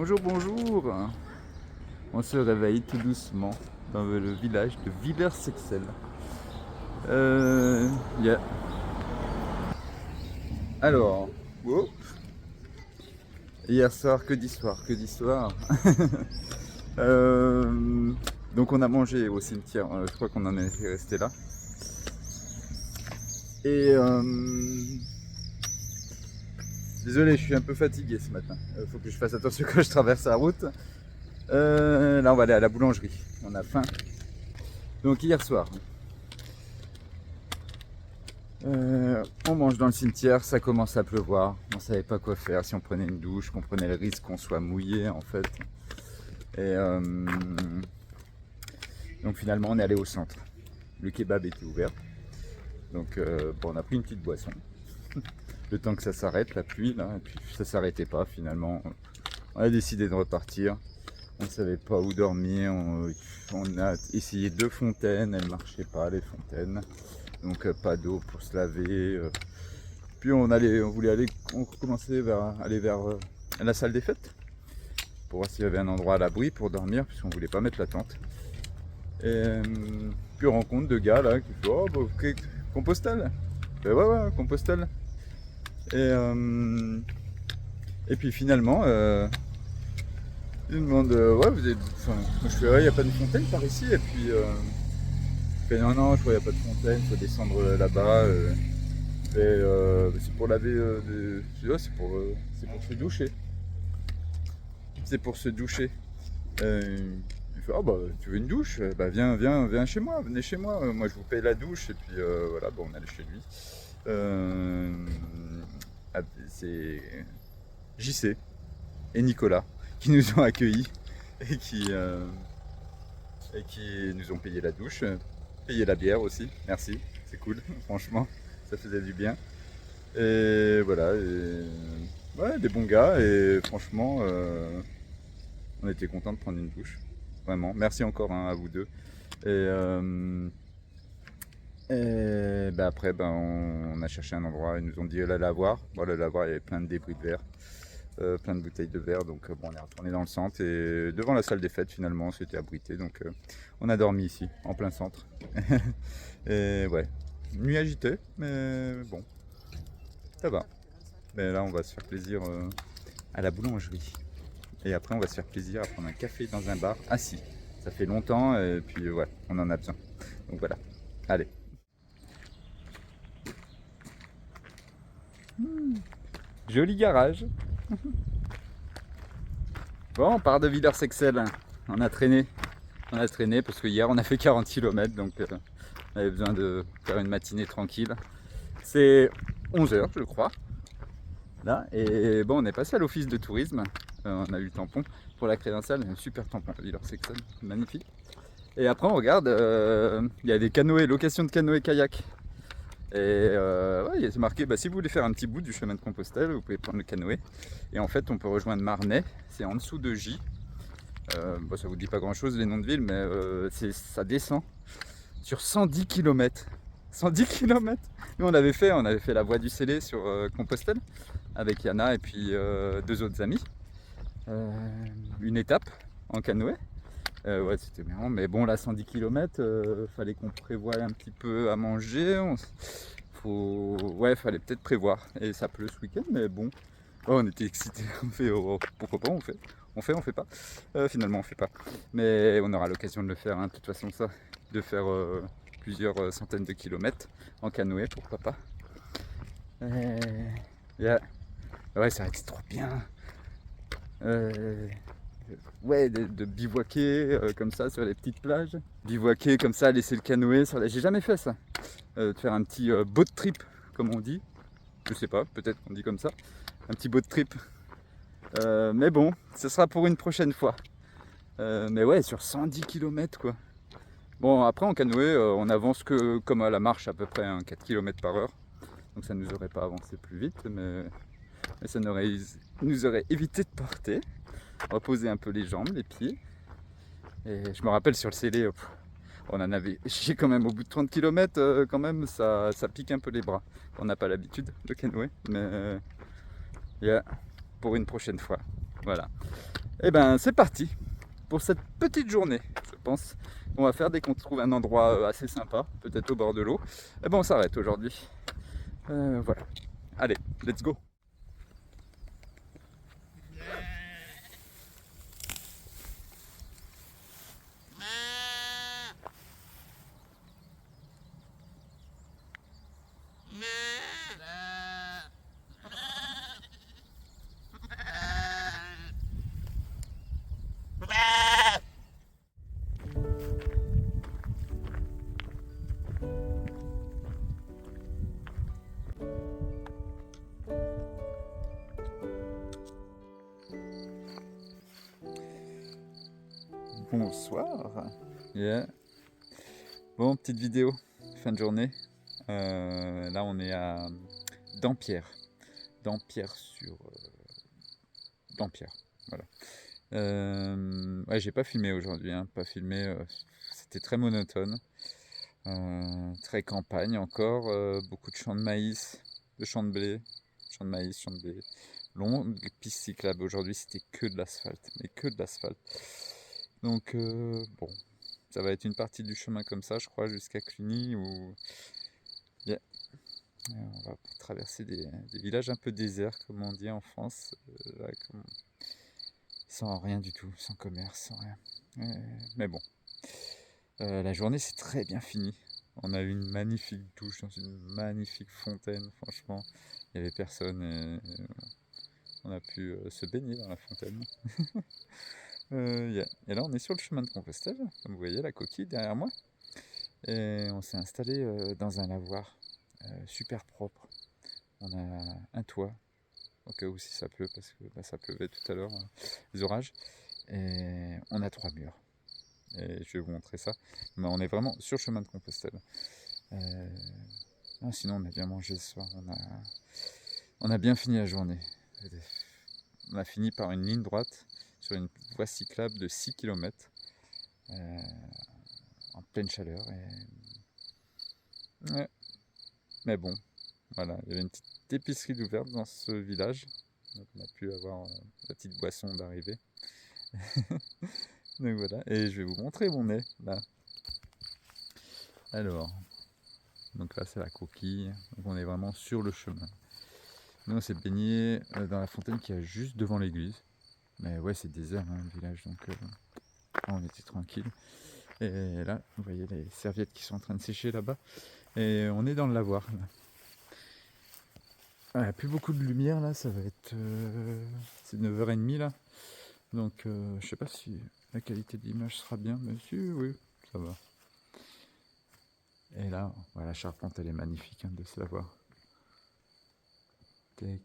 Bonjour, bonjour. On se réveille tout doucement dans le village de Villers-Sexel. Yeah. Alors, oh, hier soir, que d'histoire, que d'histoire. Euh, donc on a mangé au cimetière, je crois qu'on en est resté là. Et désolé, je suis un peu fatigué ce matin. Faut que je fasse attention quand je traverse la route. Là, on va aller à la boulangerie. On a faim. Donc hier soir, on mange dans le cimetière, ça commence à pleuvoir. On savait pas quoi faire, si on prenait une douche, qu'on prenait le risque qu'on soit mouillé en fait. Et donc finalement, on est allé au centre. Le kebab était ouvert. Donc bon, on a pris une petite boisson. Le temps que ça s'arrête, la pluie là, et puis ça s'arrêtait pas finalement. On a décidé de repartir. On ne savait pas où dormir. On a essayé 2 fontaines, elles ne marchaient pas les fontaines. Donc pas d'eau pour se laver. Puis on recommençait aller vers la salle des fêtes pour voir s'il y avait un endroit à l'abri pour dormir, puisqu'on voulait pas mettre la tente. Et puis on rencontre 2 gars là qui font oh bah, ok, Compostelle. Ouais, Compostelle. Et puis finalement ils me demandent ouais vous êtes. Enfin, moi je fais ouais, il n'y a pas de fontaine par ici. Et puis non, je crois qu'il n'y a pas de fontaine, il faut descendre là-bas. C'est pour laver c'est pour se doucher. C'est pour se doucher. Il fait, oh bah tu veux une douche? Bah viens chez moi, venez chez moi. Moi je vous paye la douche. Et puis voilà, bon, on allait chez lui. C'est JC et Nicolas qui nous ont accueillis et qui nous ont payé la douche, payé la bière aussi. Merci, c'est cool, franchement, ça faisait du bien. Et voilà, ouais, des bons gars et franchement, on était contents de prendre une douche. Vraiment, merci encore hein, à vous deux. Et bah après, on a cherché un endroit, ils nous ont dit le lavoir. Bon, le lavoir, il y avait plein de débris de verre, plein de bouteilles de verre. Donc bon, on est retourné dans le centre et devant la salle des fêtes, finalement, c'était abrité. Donc on a dormi ici, en plein centre. Et ouais, nuit agitée, mais bon, ça va. Mais là, on va se faire plaisir à la boulangerie. Et après, on va se faire plaisir à prendre un café dans un bar assis. Ça fait longtemps et puis ouais, on en a besoin. Donc voilà, allez. Joli garage. Bon, on part de Villers-Sexel. On a traîné. On a traîné parce que hier on a fait 40 km, donc on avait besoin de faire une matinée tranquille. C'est 11 h je crois. Là, et bon, on est passé à l'office de tourisme. On a eu le tampon pour la crédentiale, un super tampon à Villers-Sexel, magnifique. Et après on regarde, il y a des canoës, location de canoës kayak. Et ouais, il y a marqué, si vous voulez faire un petit bout du chemin de Compostelle, vous pouvez prendre le canoë. Et en fait, on peut rejoindre Marnay, c'est en dessous de J. Ça vous dit pas grand chose les noms de villes, mais ça descend sur 110 km. 110 km. Nous on avait fait la voie du Célé sur Compostelle avec Yana et puis 2 autres amis. Une étape en canoë. Ouais, c'était bien, mais bon, là, 110 km, fallait qu'on prévoie un petit peu à manger. Ouais, fallait peut-être prévoir. Et ça pleut ce week-end, mais bon, oh, on était excités. On fait, oh, pourquoi pas, on fait pas. Finalement, on fait pas. Mais on aura l'occasion de le faire, hein, de toute façon, ça, de faire plusieurs centaines de kilomètres en canoë, pourquoi pas. Yeah. Ouais, ça va être trop bien. Ouais, de bivouaquer comme ça sur les petites plages. Bivouaquer comme ça, laisser le canoë sur J'ai jamais fait ça. De faire un petit boat trip, comme on dit. Je sais pas, peut-être qu'on dit comme ça. Un petit boat trip. Mais bon, ce sera pour une prochaine fois. Mais ouais, sur 110 km quoi. Bon, après en canoë, on avance que comme à la marche à peu près, hein, 4 km par heure. Donc ça ne nous aurait pas avancé plus vite, mais ça nous aurait évité de porter. Reposer un peu les jambes, les pieds. Et je me rappelle sur le Célé, on en avait chié quand même au bout de 30 km, quand même, ça pique un peu les bras. On n'a pas l'habitude de canoë, mais yeah, pour une prochaine fois. Voilà. Et ben c'est parti pour cette petite journée, je pense. On va faire dès qu'on trouve un endroit assez sympa, peut-être au bord de l'eau. Et ben on s'arrête aujourd'hui. Voilà. Allez, let's go. Bonsoir. Yeah. Bon, petite vidéo, fin de journée. Là, on est à Dampierre. Dampierre sur... Dampierre, voilà. Ouais, j'ai pas filmé aujourd'hui, hein, pas filmé. C'était très monotone. Très campagne encore. Beaucoup de champs de maïs, de champs de blé. Champs de maïs, champs de blé. Longue piste cyclable. Aujourd'hui, c'était que de l'asphalte. Mais que de l'asphalte. Donc, bon. Ça va être une partie du chemin comme ça, je crois, jusqu'à Cluny. Où... Yeah. On va traverser des villages un peu déserts, comme on dit en France. Là, sans rien du tout, sans commerce, sans rien. Mais bon, la journée s'est très bien finie. On a eu une magnifique douche dans une magnifique fontaine, franchement. Il n'y avait personne et on a pu se baigner dans la fontaine. Yeah. Et là, on est sur le chemin de Compostelle, comme vous voyez la coquille derrière moi. Et on s'est installé dans un lavoir super propre. On a un toit, au cas où si ça pleut, parce que là, ça pleuvait tout à l'heure, les orages. Et on a 3 murs. Et je vais vous montrer ça. Mais on est vraiment sur le chemin de Compostelle. Non, sinon, on a bien mangé ce soir. On a bien fini la journée. On a fini par une ligne droite sur une voie cyclable de 6 km en pleine chaleur. Ouais. Mais bon, voilà, il y avait une petite épicerie d'ouverte dans ce village. Donc on a pu avoir la petite boisson d'arrivée. Donc voilà, et je vais vous montrer où on est là. Alors, donc là c'est la coquille, donc on est vraiment sur le chemin. Nous on s'est baigné dans la fontaine qui est juste devant l'église. Mais ouais, c'est désert hein, le village, donc on était tranquille. Et là, vous voyez les serviettes qui sont en train de sécher là-bas. Et on est dans le lavoir. Là. Ah, plus beaucoup de lumière là, ça va être... c'est 9h30 là. Donc je sais pas si la qualité de l'image sera bien, mais si, oui, ça va. Et là, voilà, la charpente elle est magnifique hein, de se la voir. Tac.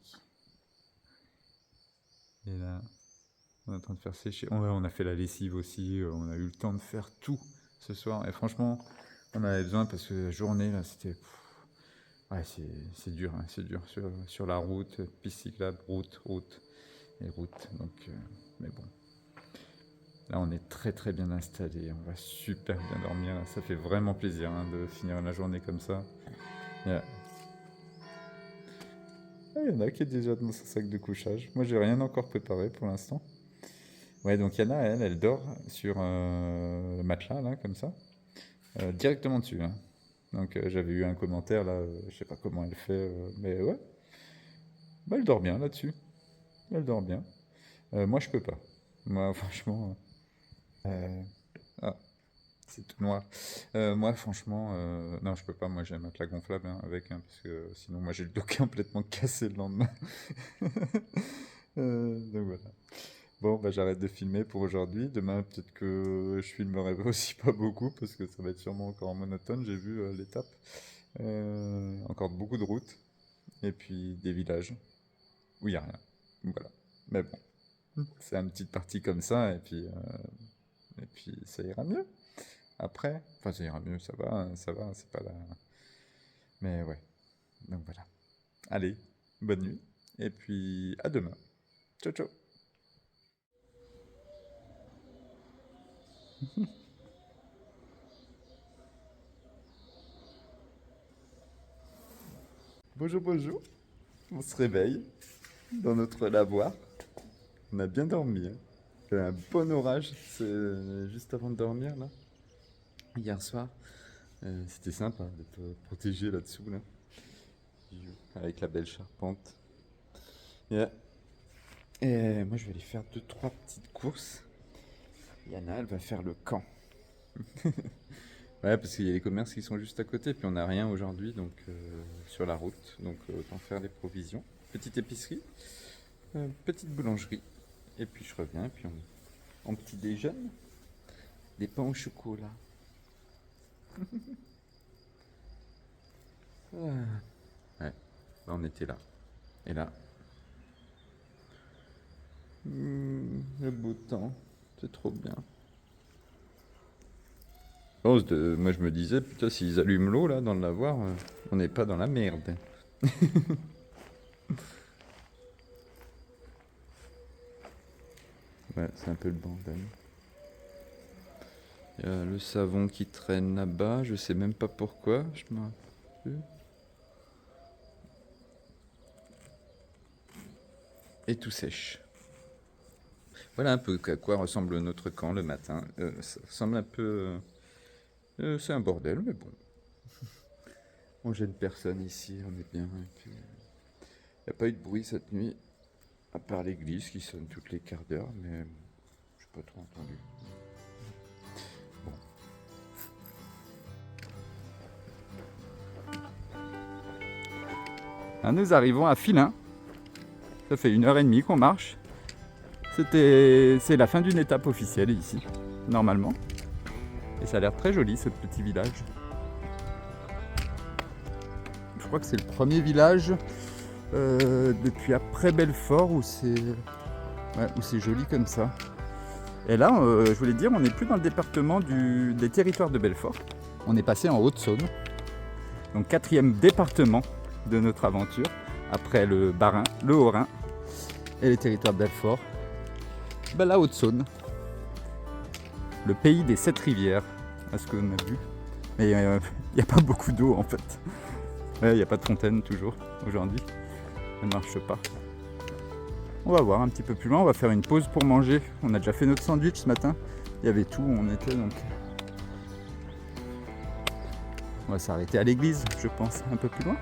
Et là, on est en train de faire sécher. On a fait la lessive aussi, on a eu le temps de faire tout ce soir. Et franchement, on avait besoin parce que la journée là, c'était... Ouais, c'est dur, hein, c'est dur. Sur la route, piste cyclable, route et route. Donc, mais bon. Là, on est très très bien installé. On va super bien dormir. Ça fait vraiment plaisir hein, de finir la journée comme ça. Yeah. Ah, il y en a qui est déjà dans son sac de couchage. Moi, j'ai rien encore préparé pour l'instant. Ouais, donc Yana, elle dort sur le matelas, là, comme ça, directement dessus. Hein. Donc j'avais eu un commentaire, là, je sais pas comment elle fait, mais ouais, bah, elle dort bien là-dessus. Elle dort bien. Moi, je peux pas. Moi, franchement... ah, c'est tout noir. Moi, franchement, non, je peux pas. Moi, j'ai un matelas gonflable hein, avec, hein, parce que sinon, moi, j'ai le dos complètement cassé le lendemain. Donc voilà. Bon, bah, j'arrête de filmer pour aujourd'hui. Demain, peut-être que je filmerai aussi pas beaucoup, parce que ça va être sûrement encore monotone. J'ai vu l'étape. Encore beaucoup de routes, et puis des villages où il n'y a rien. Voilà. Mais bon, c'est une petite partie comme ça, et puis ça ira mieux. Après, enfin ça ira mieux, ça va, c'est pas la... Mais ouais, donc voilà. Allez, bonne nuit, et puis à demain. Ciao, ciao. Bonjour, bonjour. On se réveille dans notre lavoir. On a bien dormi, hein. Il y a un bon orage, c'est juste avant de dormir là, hier soir. C'était sympa d'être protégé là-dessous là, avec la belle charpente. Yeah. Et moi je vais aller faire deux trois petites courses. Yana elle va faire le camp. Ouais, parce qu'il y a les commerces qui sont juste à côté, puis on n'a rien aujourd'hui donc sur la route, donc autant faire des provisions. Petite épicerie, petite boulangerie, et puis je reviens, et puis on, en petit déjeuner, des pains au chocolat. Ah. Ouais, là on était là, et là, le beau temps, c'est trop bien. Moi je me disais, putain, s'ils allument l'eau là dans le lavoir, on n'est pas dans la merde. Ouais, c'est un peu le bordel. Il y a le savon qui traîne là-bas, je sais même pas pourquoi, je me rappelle plus. Et tout sèche. Voilà un peu à quoi ressemble notre camp le matin. Ça ressemble un peu. C'est un bordel, mais bon. On gêne personne ici, on est bien. Il n'y a pas eu de bruit cette nuit, à part l'église qui sonne toutes les quarts d'heure, mais je n'ai pas trop entendu. Bon. Là, nous arrivons à Filin. Ça fait 1h30 qu'on marche. C'est la fin d'une étape officielle ici, normalement. Et ça a l'air très joli ce petit village. Je crois que c'est le premier village depuis après Belfort où c'est joli comme ça. Et là, je voulais dire, on n'est plus dans le département des territoires de Belfort. On est passé en Haute-Saône, donc 4e département de notre aventure, après le Bas-Rhin, le Haut-Rhin et les territoires de Belfort. Ben, la Haute-Saône, le pays des 7 rivières, à ce qu'on a vu. Mais il n'y a pas beaucoup d'eau en fait. Il n'y a pas de fontaine toujours aujourd'hui. Elle ne marche pas. On va voir un petit peu plus loin. On va faire une pause pour manger. On a déjà fait notre sandwich ce matin. Il y avait tout où on était donc. On va s'arrêter à l'église, je pense, un peu plus loin.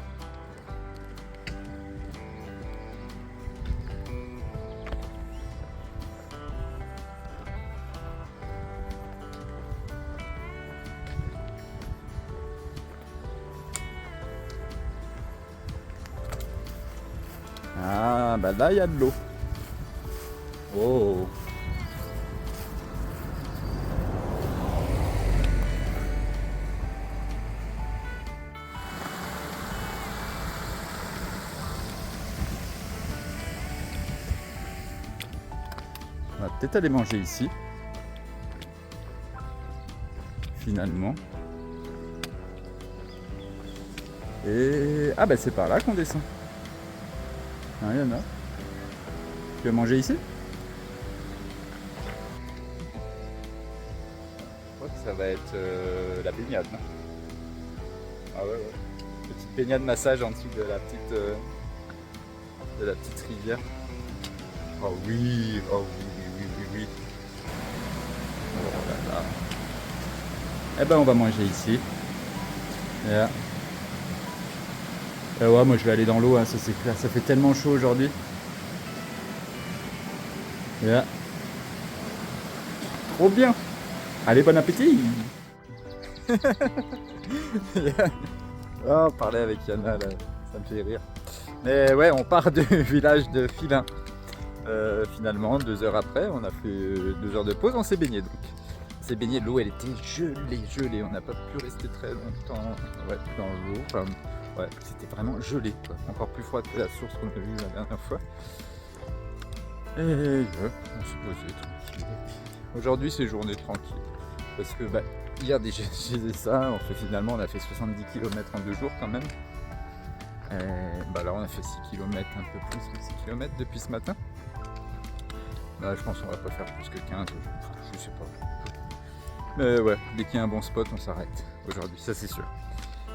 Ah, bah là, il y a de l'eau. Oh. On va peut-être aller manger ici. Finalement. Et... ah bah c'est par là qu'on descend. Ah, il y en a. Tu veux manger ici? Je crois que ça va être la baignade, non? Ah ouais, ouais. Petite baignade massage en dessous de la petite rivière. Oh oui, oh oui, oui, oui, oui. Oh là là. Eh ben on va manger ici. Yeah. Ouais, moi je vais aller dans l'eau, hein, ça c'est clair. Ça fait tellement chaud aujourd'hui. Yeah. Trop bien. Allez, bon appétit. Yeah. Oh, parler avec Yana, là, ça me fait rire. Mais ouais, on part du village de Filin. Finalement, 2 heures après, on a fait 2 heures de pause, on s'est baigné donc. On s'est baigné, l'eau elle était gelée. On n'a pas pu rester très longtemps dans l'eau. Enfin, ouais, c'était vraiment gelé, quoi. Encore plus froid que la source qu'on a vue la dernière fois. Et on s'est posé tranquille. Aujourd'hui c'est journée tranquille. Parce que hier déjà je faisais ça, finalement on a fait 70 km en 2 jours quand même. Et là on a fait 6 km, un peu plus que 6 km depuis ce matin. Je pense qu'on va pas faire plus que 15, je sais pas. Mais ouais, dès qu'il y a un bon spot on s'arrête aujourd'hui, ça c'est sûr.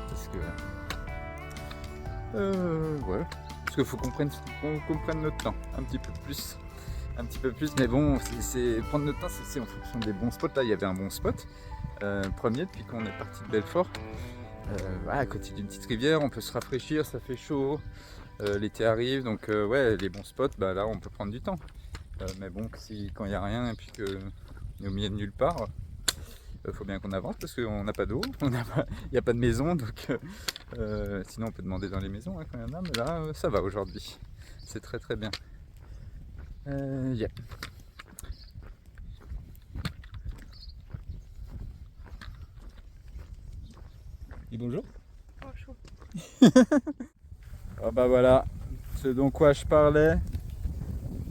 Parce que ouais. Parce qu'il faut qu'on comprenne notre temps un petit peu plus. un petit peu plus, mais bon, c'est prendre notre temps, c'est en fonction des bons spots. Là, il y avait un bon spot, premier depuis qu'on est parti de Belfort. Voilà, à côté d'une petite rivière, on peut se rafraîchir, ça fait chaud, l'été arrive, donc ouais, les bons spots, bah là, on peut prendre du temps. Mais bon, quand il n'y a rien et puis qu'on est au milieu de nulle part, il faut bien qu'on avance parce qu'on n'a pas d'eau, il n'y a pas de maison, donc sinon on peut demander dans les maisons hein, quand il y en a, mais là, ça va aujourd'hui. C'est très très bien. Yeah. Et bonjour. Bonjour. Ah bah voilà, ce dont quoi je parlais.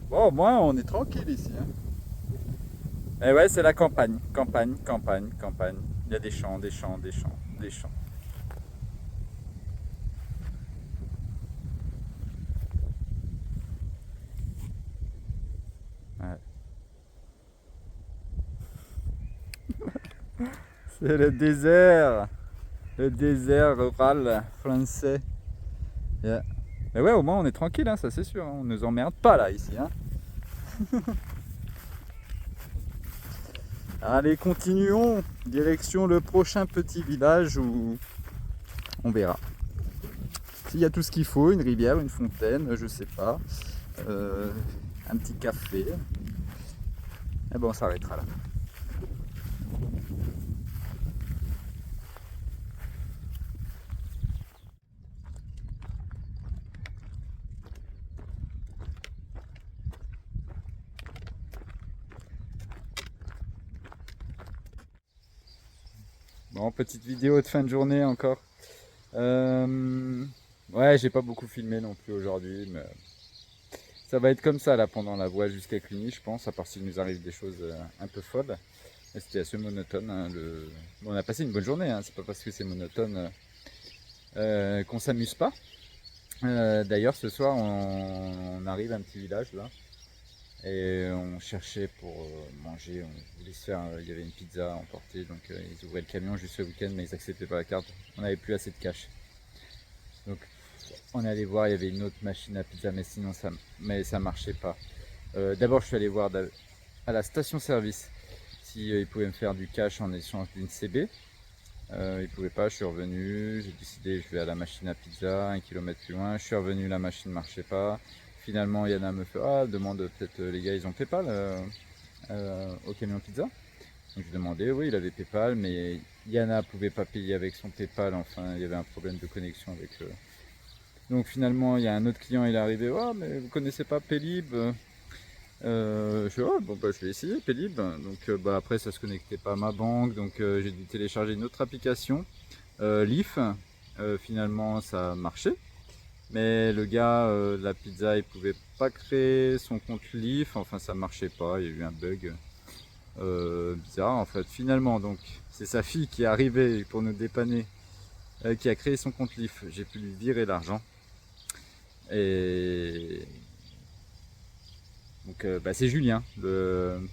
Bon, au moins on est tranquille ici. Hein. Et ouais, c'est la campagne, campagne, campagne, campagne. Il y a des champs, des champs, des champs, des champs. Ouais. C'est le désert rural français. Yeah. Mais ouais, au moins on est tranquille, hein, ça c'est sûr. Hein. On nous emmerde pas là ici. Hein. Allez, continuons. Direction le prochain petit village où on verra. S'il y a tout ce qu'il faut, une rivière, une fontaine, je sais pas, un petit café. Et bon, on s'arrêtera là. Bon, petite vidéo de fin de journée encore. Ouais, j'ai pas beaucoup filmé non plus aujourd'hui, mais ça va être comme ça là pendant la voie jusqu'à Cluny, je pense, à part s'il nous arrive des choses un peu folles. Et c'était assez monotone. Hein, bon, on a passé une bonne journée, hein, c'est pas parce que c'est monotone qu'on s'amuse pas. D'ailleurs, ce soir, on arrive à un petit village là. Et on cherchait pour manger, on voulait se faire, il y avait une pizza à emporter, donc ils ouvraient le camion juste ce week-end, mais ils acceptaient pas la carte. On n'avait plus assez de cash. Donc on est allé voir, il y avait une autre machine à pizza, mais sinon ça marchait pas. D'abord je suis allé voir à la station-service si ils pouvaient me faire du cash en échange d'une CB. Ils pouvaient pas, je suis revenu, j'ai décidé je vais à la machine à pizza, 1 kilomètre plus loin, je suis revenu, la machine marchait pas. Finalement Yana me fait demande peut-être les gars ils ont Paypal au camion pizza. Donc je demandais, oui il avait Paypal, mais Yana pouvait pas payer avec son Paypal, enfin il y avait un problème de connexion avec Donc finalement il y a un autre client, il est arrivé, mais vous connaissez pas Paylib je fais bon bah je vais essayer Paylib. Donc bah après ça se connectait pas à ma banque, donc j'ai dû télécharger une autre application, Leaf. Finalement ça marchait. Mais le gars de la pizza, il pouvait pas créer son compte Leaf, enfin ça marchait pas, il y a eu un bug bizarre en fait. Finalement, donc c'est sa fille qui est arrivée pour nous dépanner, qui a créé son compte Leaf. J'ai pu lui virer l'argent. Et donc bah, c'est Julien, le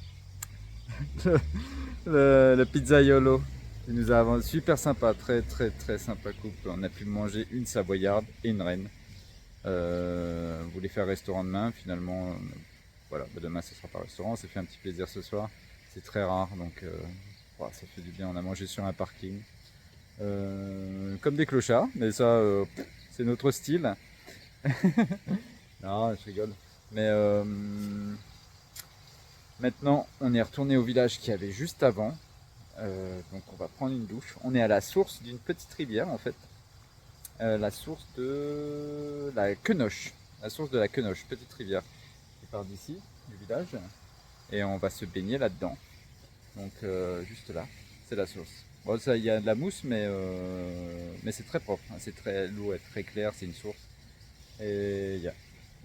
pizzaiolo. Il nous a vendu super sympa, très très très sympa couple. On a pu manger une savoyarde et une reine. On voulait faire restaurant demain, finalement, voilà, bah demain ce sera pas restaurant, on s'est fait un petit plaisir ce soir, c'est très rare, donc voilà, ça fait du bien, on a mangé sur un parking, comme des clochards, mais ça, c'est notre style. Non, je rigole, mais maintenant on est retourné au village qu'il y avait juste avant, donc on va prendre une douche, on est à la source d'une petite rivière en fait. La source de la Quenoche. La source de la Quenoche, petite rivière qui part d'ici, du village. Et on va se baigner là-dedans. Donc juste là, c'est la source. Bon, ça, il y a de la mousse, mais c'est très propre. Hein. L'eau est très claire, c'est une source. Et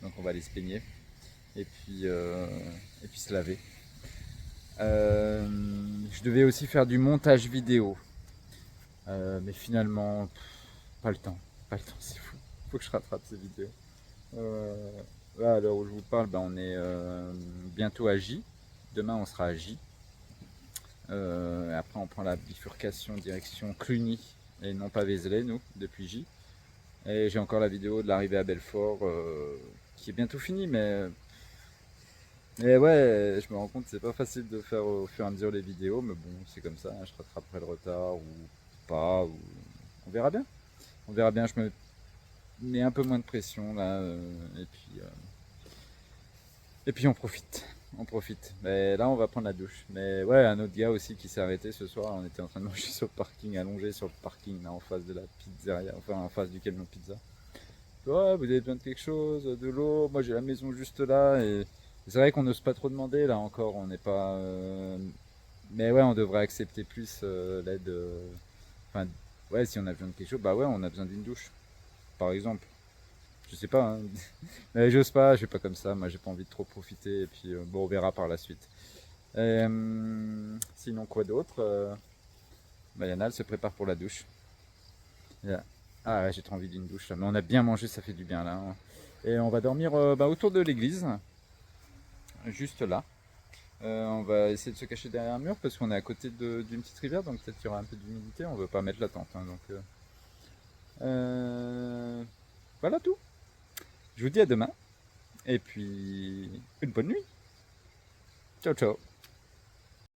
donc on va aller se baigner. Et puis se laver. Je devais aussi faire du montage vidéo. Mais finalement, pas le temps. Pas le temps, c'est fou. Faut que je rattrape ces vidéos. Là, à l'heure où je vous parle, on est bientôt à J. Demain, on sera à J. Après, on prend la bifurcation direction Cluny et non pas Vézelay, nous, depuis J. Et j'ai encore la vidéo de l'arrivée à Belfort qui est bientôt finie, mais Mais ouais, je me rends compte que c'est pas facile de faire au fur et à mesure les vidéos, mais bon, c'est comme ça, hein, je rattraperai le retard ou pas, ou on verra bien. On verra bien, je me mets un peu moins de pression là, et puis on profite. On profite. Mais là, on va prendre la douche. Mais ouais, un autre gars aussi qui s'est arrêté ce soir, on était en train de manger sur le parking, allongé sur le parking, là, en face de la pizzeria, enfin en face du camion pizza. Ouais, vous avez besoin de quelque chose, de l'eau, moi j'ai la maison juste là, et c'est vrai qu'on n'ose pas trop demander là encore, on n'est pas. Mais ouais, on devrait accepter plus l'aide. Enfin, ouais, si on a besoin de quelque chose, bah ouais, on a besoin d'une douche, par exemple. Je sais pas, hein. Mais j'ose pas, je suis pas comme ça, moi j'ai pas envie de trop profiter, et puis bon, on verra par la suite. Sinon, quoi d'autre bah, Yana, elle se prépare pour la douche. Yeah. Ah ouais, j'ai trop envie d'une douche là, mais on a bien mangé, ça fait du bien là, hein. Et on va dormir bah, autour de l'église, juste là. On va essayer de se cacher derrière un mur parce qu'on est à côté d'une petite rivière, donc peut-être qu'il y aura un peu d'humidité. On veut pas mettre la tente, hein, euh, voilà tout. Je vous dis à demain et puis une bonne nuit. Ciao ciao.